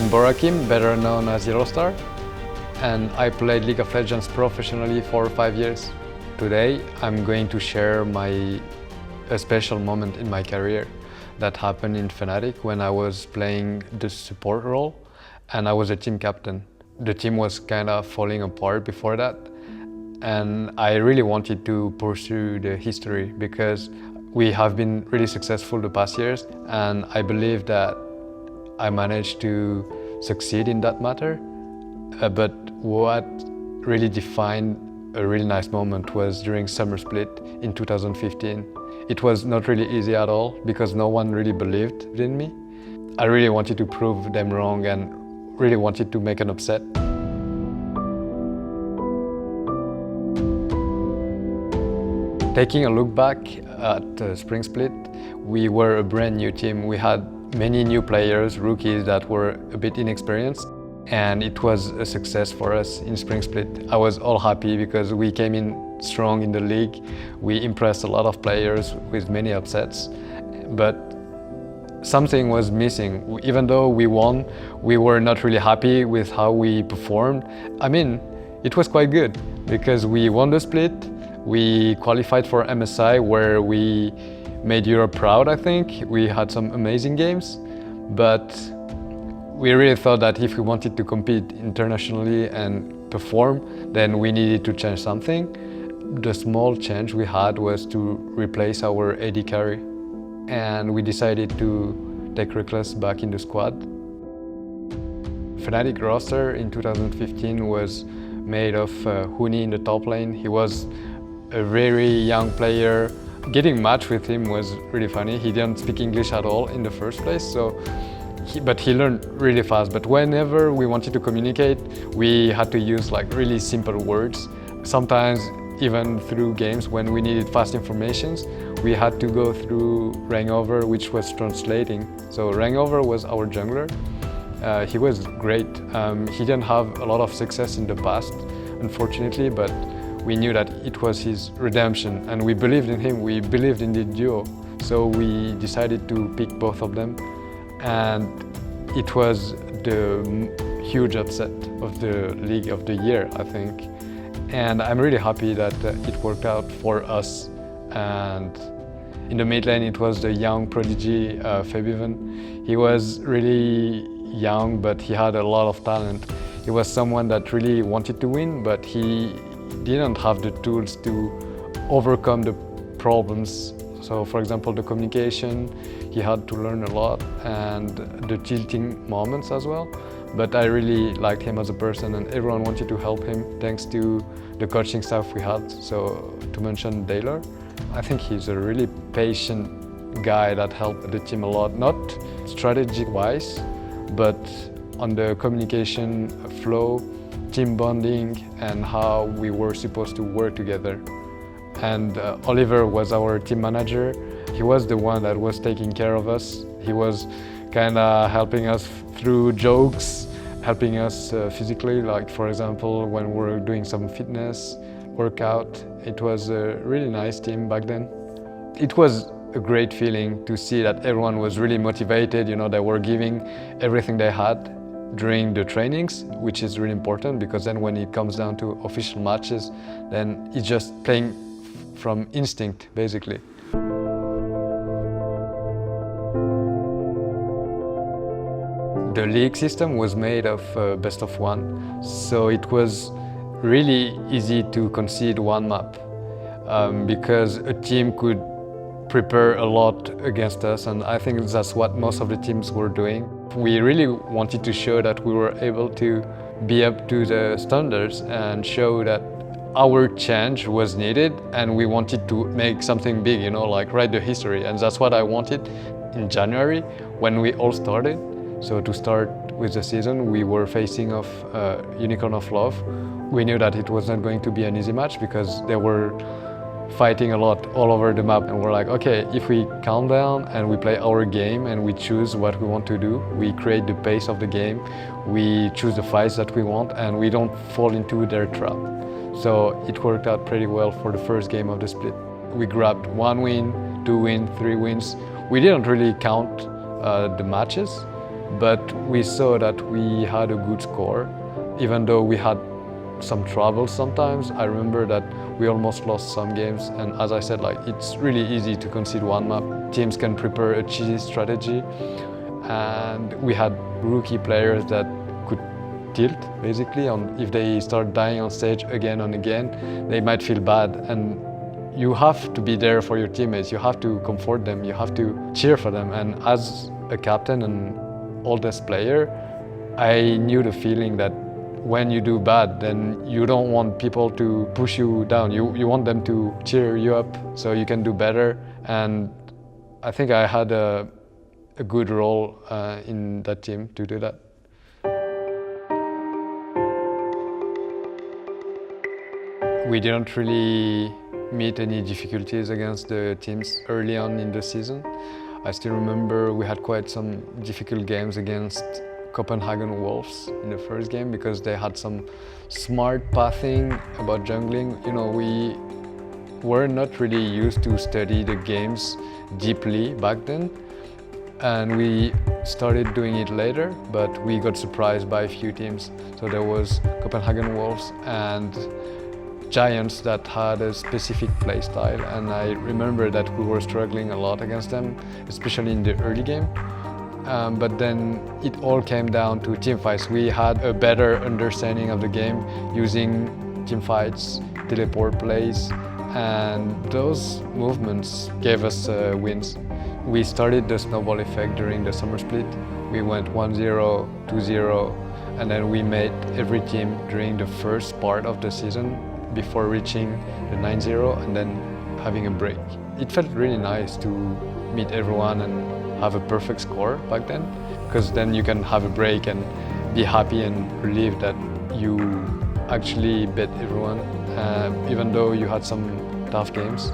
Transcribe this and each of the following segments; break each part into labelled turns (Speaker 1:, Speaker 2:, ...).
Speaker 1: I'm Bora Kim, better known as YellowStar, and I played League of Legends professionally for 5 years. Today I'm going to share a special moment in my career that happened in Fnatic when I was playing the support role and I was a team captain. The team was kind of falling apart before that, and I really wanted to pursue the history because we have been really successful the past years, and I believe that I managed to succeed in that matter. But what really defined a really nice moment was during summer split in 2015. It was not really easy at all because no one really believed in me. I really wanted to prove them wrong and really wanted to make an upset. Taking a look back at the spring split, we were a brand new team. We had many new players, rookies that were a bit inexperienced, and it was a success for us in spring split. I was all happy because we came in strong in the league. We impressed a lot of players with many upsets, but something was missing. Even though we won, we were not really happy with how we performed. I mean, it was quite good because we won the split. We qualified for MSI where we made Europe proud, I think. We had some amazing games, but we really thought that if we wanted to compete internationally and perform, then we needed to change something. The small change we had was to replace our AD carry, and we decided to take Reckless back in the squad. Fnatic roster in 2015 was made of Huni in the top lane. He was a very young player. Getting matched with him was really funny. He didn't speak English at all in the first place, but he learned really fast. But whenever we wanted to communicate, we had to use like really simple words. Sometimes even through games when we needed fast informations, we had to go through Rangover, which was translating. So Rangover was our jungler. He was great. He didn't have a lot of success in the past, unfortunately, but we knew that it was his redemption, and we believed in him. We believed in the duo, so we decided to pick both of them, and it was the huge upset of the League of the Year, I think. And I'm really happy that it worked out for us. And in the mid lane, it was the young prodigy Fabian. He was really young, but he had a lot of talent. He was someone that really wanted to win, but he didn't have the tools to overcome the problems. So for example, the communication, he had to learn a lot, and the tilting moments as well. But I really liked him as a person, and everyone wanted to help him thanks to the coaching staff we had. So to mention Taylor, I think he's a really patient guy that helped the team a lot, not strategy-wise, but on the communication flow, team bonding, and how we were supposed to work together. And Oliver was our team manager. He was the one that was taking care of us. He was kind of helping us through jokes, helping us physically, like for example, when we were doing some fitness workout. It was a really nice team back then. It was a great feeling to see that everyone was really motivated. You know, they were giving everything they had during the trainings, which is really important because then when it comes down to official matches, then it's just playing from instinct, basically. The league system was made of best of one, so it was really easy to concede one map because a team could prepare a lot against us, and I think that's what most of the teams were doing. We really wanted to show that we were able to be up to the standards and show that our change was needed, and we wanted to make something big, you know, like write the history. And that's what I wanted in January when we all started. So to start with the season, we were facing off Unicorn of Love. We knew that it was not going to be an easy match because they were fighting a lot all over the map, and we're like, okay, if we calm down and we play our game and we choose what we want to do, we create the pace of the game, we choose the fights that we want, and we don't fall into their trap. So it worked out pretty well for the first game of the split. We grabbed 1 win, 2 wins, 3 wins. We didn't really count the matches, but we saw that we had a good score, even though we had some trouble sometimes. I remember that we almost lost some games, and as I said, like, it's really easy to concede one map. Teams can prepare a cheesy strategy, and we had rookie players that could tilt basically on if they start dying on stage again and again. They might feel bad, and you have to be there for your teammates. You have to comfort them, you have to cheer for them. And as a captain and oldest player, I knew the feeling that when you do bad, then you don't want people to push you down. You want them to cheer you up so you can do better. And I think I had a good role in that team to do that. We didn't really meet any difficulties against the teams early on in the season. I still remember we had quite some difficult games against Copenhagen Wolves in the first game because they had some smart pathing about jungling. You know, we were not really used to study the games deeply back then, and we started doing it later, but we got surprised by a few teams. So there was Copenhagen Wolves and Giants that had a specific play style, and I remember that we were struggling a lot against them, especially in the early game. But then it all came down to team fights. We had a better understanding of the game using team fights, teleport plays, and those movements gave us wins. We started the snowball effect during the summer split. We went 1-0, 2-0, and then we made every team during the first part of the season before reaching the 9-0 and then having a break. It felt really nice to meet everyone and have a perfect score back then, because then you can have a break and be happy and relieved that you actually beat everyone, even though you had some tough games,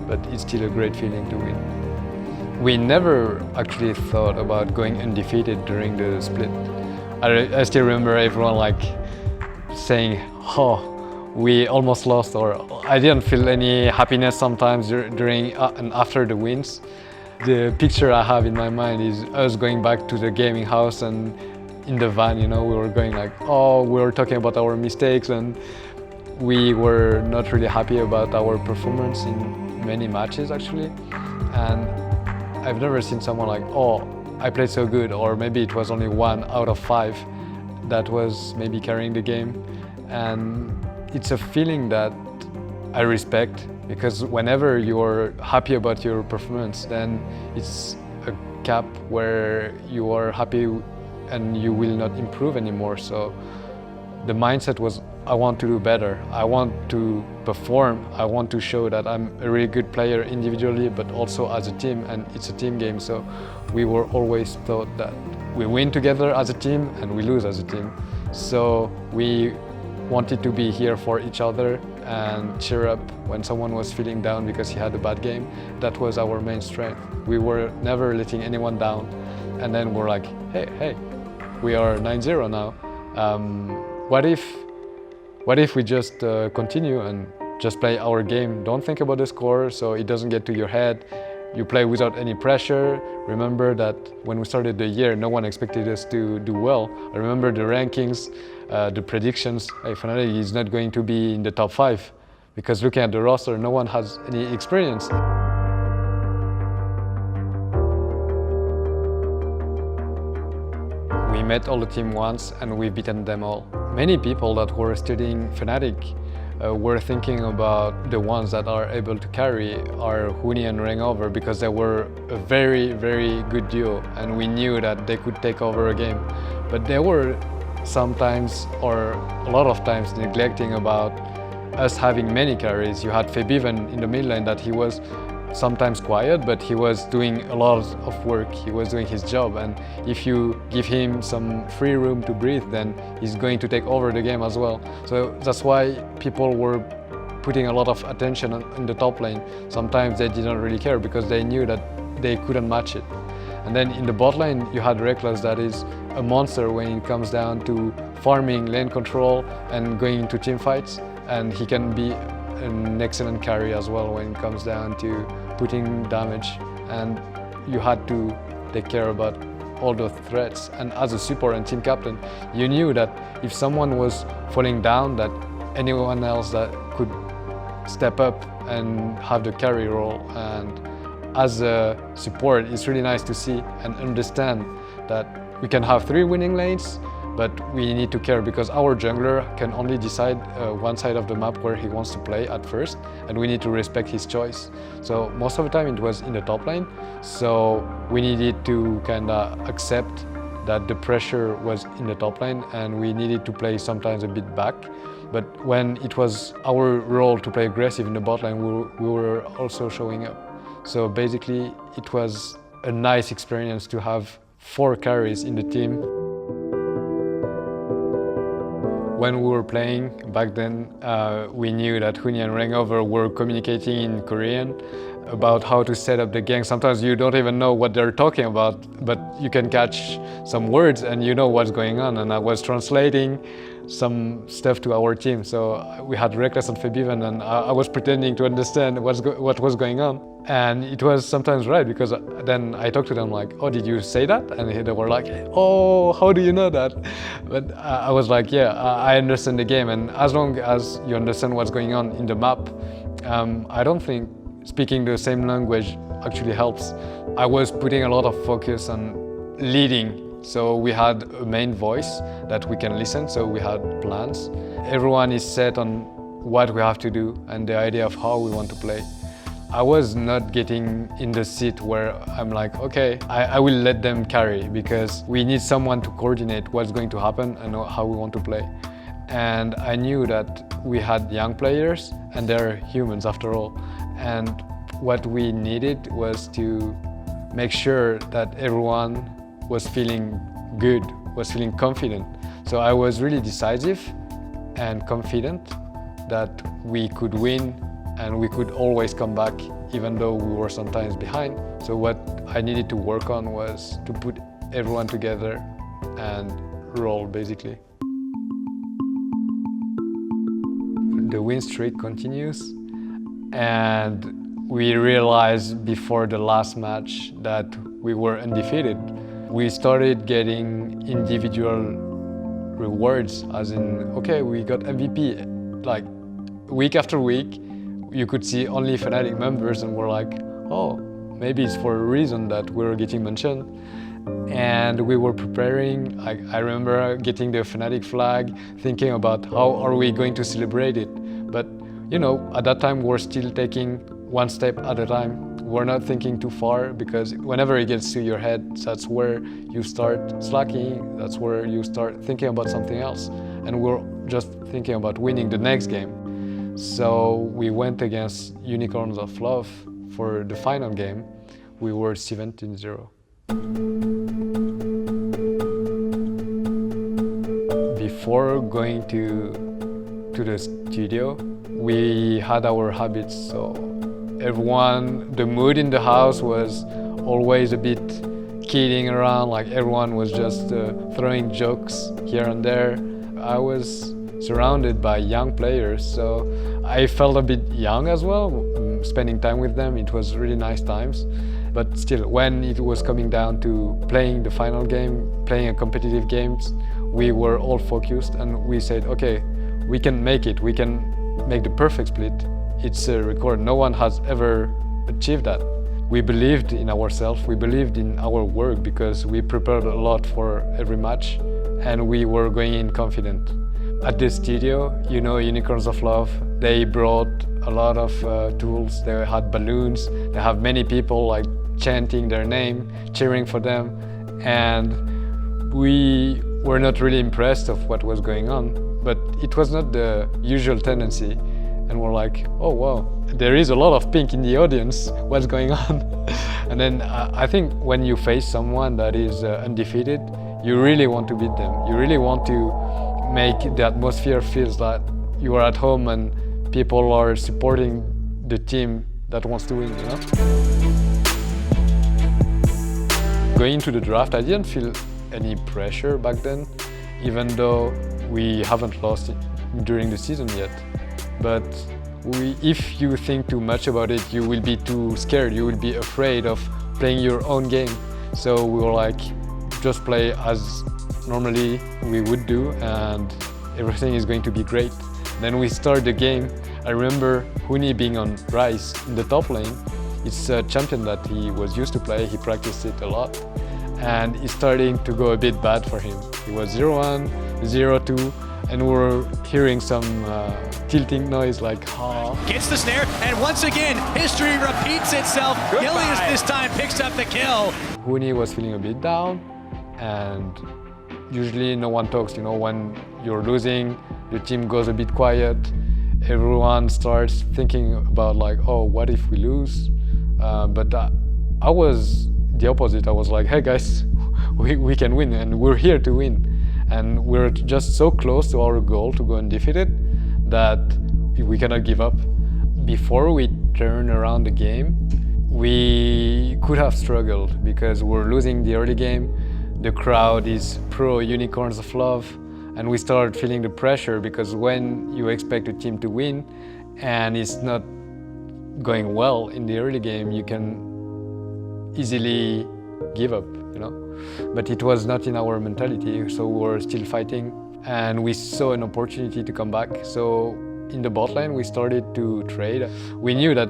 Speaker 1: but it's still a great feeling to win. We never actually thought about going undefeated during the split. I still remember everyone like saying, oh, we almost lost, or I didn't feel any happiness sometimes during and after the wins. The picture I have in my mind is us going back to the gaming house and in the van, you know, we were going like, oh, we were talking about our mistakes, and we were not really happy about our performance in many matches actually. And I've never seen someone like, oh, I played so good, or maybe it was only 1 out of 5 that was maybe carrying the game. And it's a feeling that I respect, because whenever you're happy about your performance, then it's a cap where you are happy and you will not improve anymore. So the mindset was, I want to do better, I want to perform, I want to show that I'm a really good player individually, but also as a team, and it's a team game. So we were always taught that we win together as a team and we lose as a team. So we wanted to be here for each other and cheer up when someone was feeling down because he had a bad game. That was our main strength. We were never letting anyone down. And then we're like, hey, we are 9-0 now. What if we just continue and just play our game? Don't think about the score so it doesn't get to your head. You play without any pressure. Remember that when we started the year, no one expected us to do well. I remember the rankings, the predictions. Hey, Fnatic is not going to be in the top 5 because looking at the roster, no one has any experience. We met all the team once and we've beaten them all. Many people that were studying Fnatic were thinking about the ones that are able to carry are Huni and Rangover, because they were a very, very good duo and we knew that they could take over a game. But they were sometimes, or a lot of times, neglecting about us having many carries. You had Febiven in the mid lane that he was sometimes quiet, but he was doing a lot of work. He was doing his job, and if you give him some free room to breathe, then he's going to take over the game as well. So that's why people were putting a lot of attention in the top lane. Sometimes they didn't really care because they knew that they couldn't match it. And then in the bot lane, you had Reckless that is a monster when it comes down to farming, lane control, and going into team fights. And he can be an excellent carry as well when it comes down to putting damage, and you had to take care about all the threats. And as a support and team captain, you knew that if someone was falling down, that anyone else that could step up and have the carry role. And as a support, it's really nice to see and understand that we can have 3 winning lanes, but we need to care because our jungler can only decide one side of the map where he wants to play at first, and we need to respect his choice. So most of the time it was in the top lane, so we needed to kind of accept that the pressure was in the top lane and we needed to play sometimes a bit back. But when it was our role to play aggressive in the bot lane, we were also showing up. So basically it was a nice experience to have 4 carries in the team. When we were playing back then, we knew that Huni and Rangover were communicating in Korean about how to set up the gang. Sometimes you don't even know what they're talking about, but you can catch some words and you know what's going on. And I was translating some stuff to our team. So we had Reckless and Febiven, and I was pretending to understand what was going on. And it was sometimes right, because then I talked to them like, oh, did you say that? And they were like, oh, how do you know that? But I was like, yeah, I understand the game. And as long as you understand what's going on in the map, I don't think speaking the same language actually helps. I was putting a lot of focus on leading. So we had a main voice that we can listen, so we had plans. Everyone is set on what we have to do and the idea of how we want to play. I was not getting in the seat where I'm like, okay, I will let them carry, because we need someone to coordinate what's going to happen and how we want to play. And I knew that we had young players and they're humans after all. And what we needed was to make sure that everyone was feeling good, was feeling confident. So I was really decisive and confident that we could win and we could always come back, even though we were sometimes behind. So what I needed to work on was to put everyone together and roll, basically. The win streak continues, and we realized before the last match that we were undefeated. We started getting individual rewards, as in, okay, we got MVP. Like, week after week, you could see only Fnatic members, and we're like, oh, maybe it's for a reason that we're getting mentioned. And we were preparing. I remember getting the Fnatic flag, thinking about how are we going to celebrate it. But, you know, at that time, we're still taking one step at a time. We're not thinking too far, because whenever it gets to your head, that's where you start slacking, that's where you start thinking about something else. And we're just thinking about winning the next game. So we went against Unicorns of Love for the final game. We were 17-0. Before going to the studio, we had our habits. So everyone, the mood in the house was always a bit kidding around, like everyone was just throwing jokes here and there. I was surrounded by young players, so I felt a bit young as well, spending time with them. It was really nice times. But still, when it was coming down to playing the final game, playing a competitive games, we were all focused and we said, okay, we can make it, we can make the perfect split. It's a record. No one has ever achieved that. We believed in ourselves, we believed in our work, because we prepared a lot for every match and we were going in confident. At the studio, you know, Unicorns of Love, they brought a lot of tools. They had balloons, they have many people like chanting their name, cheering for them, and we were not really impressed of what was going on, but it was not the usual tendency. And we're like, oh wow, there is a lot of pink in the audience, what's going on? And then I think when you face someone that is undefeated, you really want to beat them. You really want to make the atmosphere feels that you are at home and people are supporting the team that wants to win, you know? Going into the draft, I didn't feel any pressure back then, even though we haven't lost it during the season yet. But if you think too much about it, you will be too scared, you will be afraid of playing your own game. So we were like, just play as normally we would do and everything is going to be great. Then we start the game. I remember Huni being on Rice in the top lane. It's a champion that he was used to play, he practiced it a lot. And it's starting to go a bit bad for him. He was 0-1, 0-2, and we're hearing some tilting noise like, ah.
Speaker 2: Gets the snare, and once again, history repeats itself. Gilius this time picks up the kill.
Speaker 1: Huni was feeling a bit down, and usually no one talks, you know, when you're losing, the team goes a bit quiet, everyone starts thinking about like, oh, what if we lose? But I was the opposite. I was like, hey guys, we can win and we're here to win. And we're just so close to our goal to go undefeated that we cannot give up. Before we turn around the game, we could have struggled because we're losing the early game. The crowd is pro Unicorns of Love, and we start feeling the pressure because when you expect a team to win and it's not going well in the early game, you can easily give up, you know. But it was not in our mentality, so we were still fighting and we saw an opportunity to come back. So in the bot lane we started to trade. We knew that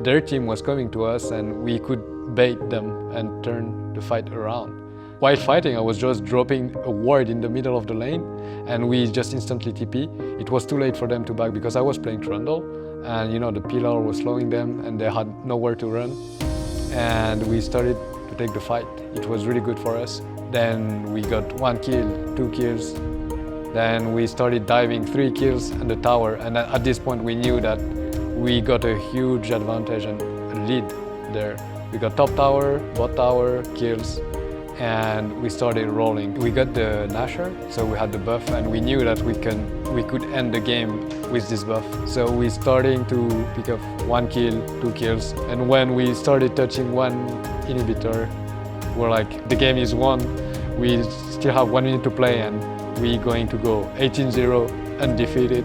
Speaker 1: their team was coming to us and we could bait them and turn the fight around. While fighting, I was just dropping a ward in the middle of the lane and we just instantly TP. It was too late for them to back because I was playing Trundle and, you know, the pillar was slowing them and they had nowhere to run. And we started to take the fight. It was really good for us. Then we got 1 kill, 2 kills. Then we started diving 3 kills and the tower. And at this point we knew that we got a huge advantage and a lead there. We got top tower, bot tower, kills, and we started rolling. We got the Nasher, so we had the buff and we knew that we could end the game with this buff. So we starting to pick up 1 kill, 2 kills, and when we started touching 1 inhibitor, we're like, the game is won. We still have 1 minute to play and we're going to go 18-0 undefeated.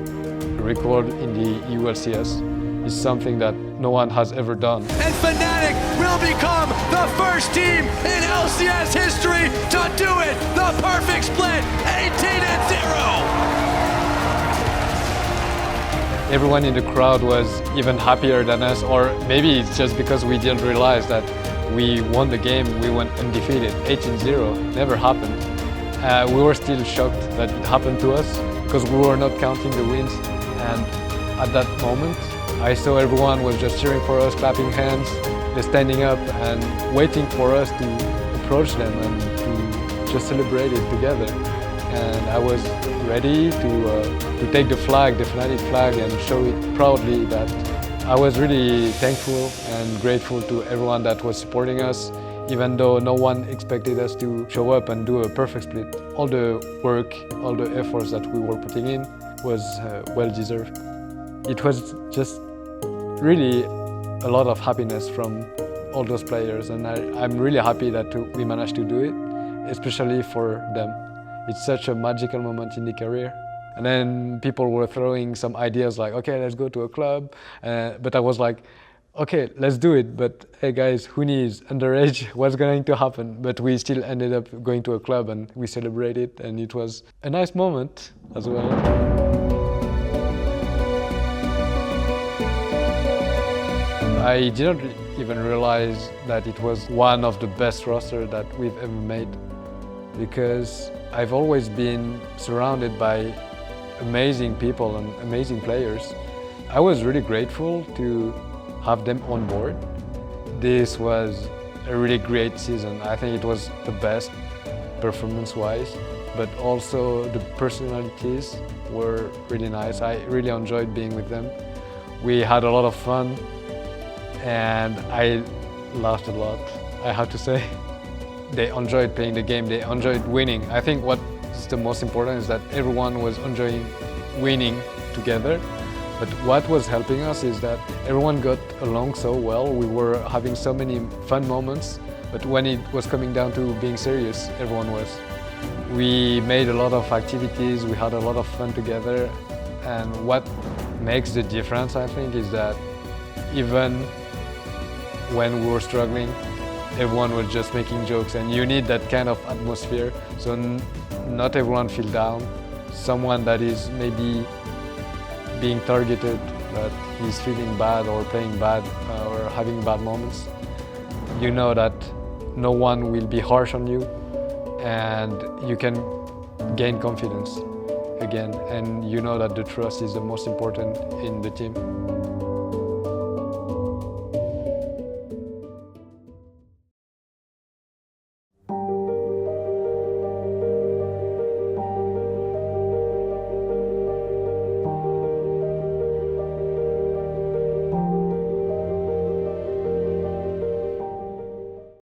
Speaker 1: Record in the EU LCS is something that no one has ever done.
Speaker 2: And Fnatic will become the first team in LCS history to do it! The perfect split, 18-0!
Speaker 1: Everyone in the crowd was even happier than us, or maybe it's just because we didn't realize that we won the game, we went undefeated, 18-0, never happened. We were still shocked that it happened to us because we were not counting the wins, and at that moment I saw everyone was just cheering for us, clapping hands, just standing up and waiting for us to approach them and to just celebrate it together. And I was ready to take the flag, the Fnatic flag, and show it proudly. That I was really thankful and grateful to everyone that was supporting us, even though no one expected us to show up and do a perfect split. All the work, all the efforts that we were putting in was well deserved. It was just really a lot of happiness from all those players, and I'm really happy that we managed to do it, especially for them. It's such a magical moment in the career. And then people were throwing some ideas like, okay, let's go to a club. But I was like, okay, let's do it. But hey guys, Huni is underage, what's going to happen? But we still ended up going to a club and we celebrated, and it was a nice moment as well. I didn't even realize that it was one of the best rosters that we've ever made, because I've always been surrounded by amazing people and amazing players. I was really grateful to have them on board. This was a really great season. I think it was the best performance-wise, but also the personalities were really nice. I really enjoyed being with them. We had a lot of fun and I laughed a lot, I have to say. They enjoyed playing the game, they enjoyed winning. I think what's the most important is that everyone was enjoying winning together. But what was helping us is that everyone got along so well. We were having so many fun moments, but when it was coming down to being serious, everyone was. We made a lot of activities, we had a lot of fun together, and what makes the difference, I think, is that even when we were struggling, everyone was just making jokes, and you need that kind of atmosphere. So not everyone feel down. Someone that is maybe being targeted, that he's feeling bad or playing bad or having bad moments, you know that no one will be harsh on you, and you can gain confidence again, and you know that the trust is the most important in the team.